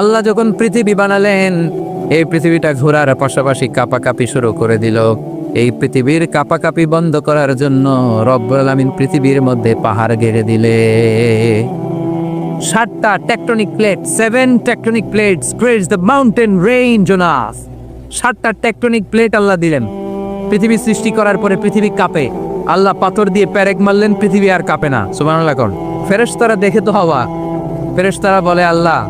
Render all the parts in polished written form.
আল্লাহ যখন পৃথিবী বানালেন, এই পৃথিবীটা ঘোরার পাশাপাশি কাঁপাকাঁপি শুরু করে দিল। এই পৃথিবীর কাঁপাকাঁপি বন্ধ করার জন্য রব্বুল আলামিন পৃথিবীর মধ্যে পাহাড় গেড়ে দিলে। 7টা tectonic plate, 7 tectonic plates creates the mountain range on us. 7টা টেকটনিক প্লেট আল্লাহ দিলেন। পৃথিবী সৃষ্টি করার পরে পৃথিবী কাঁপে। আল্লাহ পাথর দিয়ে পেরেক মারলেন, পৃথিবী আর কাঁপে না। সুবহানাল্লাহ কোন ফেরেশতারা দেখে তো হওয়া। ফেরেশতারা বলে, আল্লাহ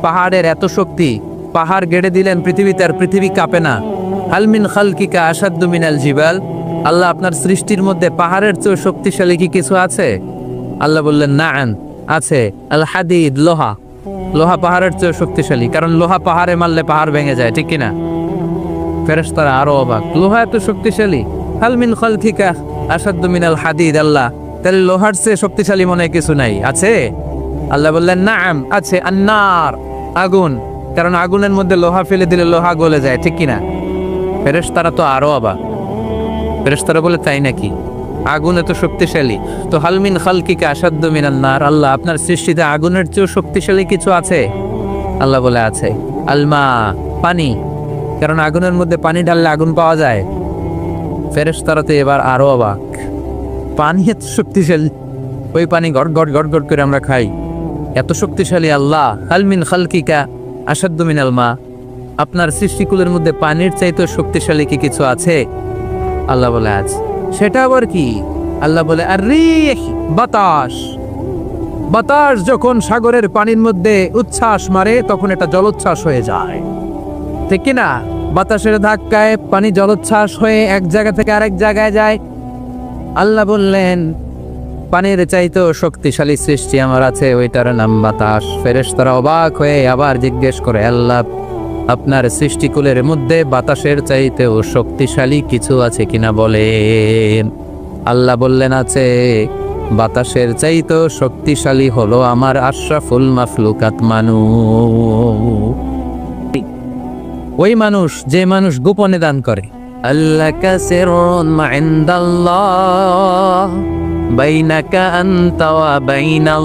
পাহাড়ের এত শক্তি, পাহাড় গেড়ে দিলেন পৃথিবীতে, আর পৃথিবী কাঁপে না। হাল মিন খালকিকা আশাদ্দু মিনাল জিবাল। আল্লাহ আপনার সৃষ্টির মধ্যে পাহাড়ের চেয়ে শক্তিশালী কি কিছু আছে? আল্লাহ বললেন, নাআম, আছে। আল হাদিদ, লোহা। লোহা পাহাড়ের চেয়ে শক্তিশালী, কারণ লোহা পাহাড়ে মারলে পাহাড় ভেঙে যায়, ঠিক কিনা? ফেরেশতারা আরো অবাক, লোহা এত শক্তিশালী? হাল মিন খালকিকা আশাদ্দু মিনাল হাদিদ। আল্লাহ, তাহলে লোহার চেয়ে শক্তিশালী মনে হয় কিছু নাই, আছে? আল্লাহ বললেন, নাআম, আছে। আন্নার, আগুন, কারণ আগুনের মধ্যে লোহা ফেলে দিলে লোহা গলে যায়, ঠিক কিনা? ফেরেশতারা তো আরো অবাক। ফেরেশতারা বলে, তাই নাকি? আগুন এত শক্তিশালী, তো হাল মিন খালকিকা আশাদ্দু মিনান নার। আল্লাহ, আপনার সৃষ্টিতে আগুনের চেয়েও শক্তিশালী কিছু আছে? আল্লাহ বলে, আছে। আলমা, পানি, কারণ আগুনের মধ্যে পানি ঢাললে আগুন পাওয়া যায়। ফেরেশতারা তো এবার আরো অবাক, পানি এত শক্তিশালী, ওই পানি গট গট গট গট করে আমরা খাই, এত শক্তিশালী আল্লাহ। হাল মিন খালকিকা আশাদ্দু মিনাল মা। আপনার সৃষ্টিকুলের মধ্যে পানির চাইতে শক্তিশালী কি কিছু আছে? আল্লাহ বলে, আছে। সেটা আবার কি? আল্লাহ বলে, আর রিহ, বাতাস। বাতাস যখন সাগরের পানির মধ্যে উচ্ছ্বাস মারে, তখন এটা জলোচ্ছ্বাস হয়ে যায়, ঠিক কিনা? বাতাসের ধাক্কায় পানি জলোচ্ছ্বাস হয়ে এক জায়গা থেকে আরেক জায়গায় যায়। আল্লাহ বললেন, পানির চাইতেও শক্তিশালী সৃষ্টি আমার আছে, ওইটার নাম বাতাস। ফেরেশতারা অবাক হয়ে আবার জিজ্ঞেস করে, আল্লাহ, আপনার সৃষ্টিকুলের মধ্যে বাতাসের চাইতেও শক্তিশালী কিছু আছে কিনা বলেন। আল্লাহ বললেন, আছে। বাতাসের চাইতেও শক্তিশালী হলো আমার আশরাফুল মাখলুকাত মানুষ। ওই মানুষ, যে মানুষ গোপনে দান করে। আল্লাহ কাসিরুন মা ইনদাল্লাহ বাইনাকা আনতা ওয়া বাইনাল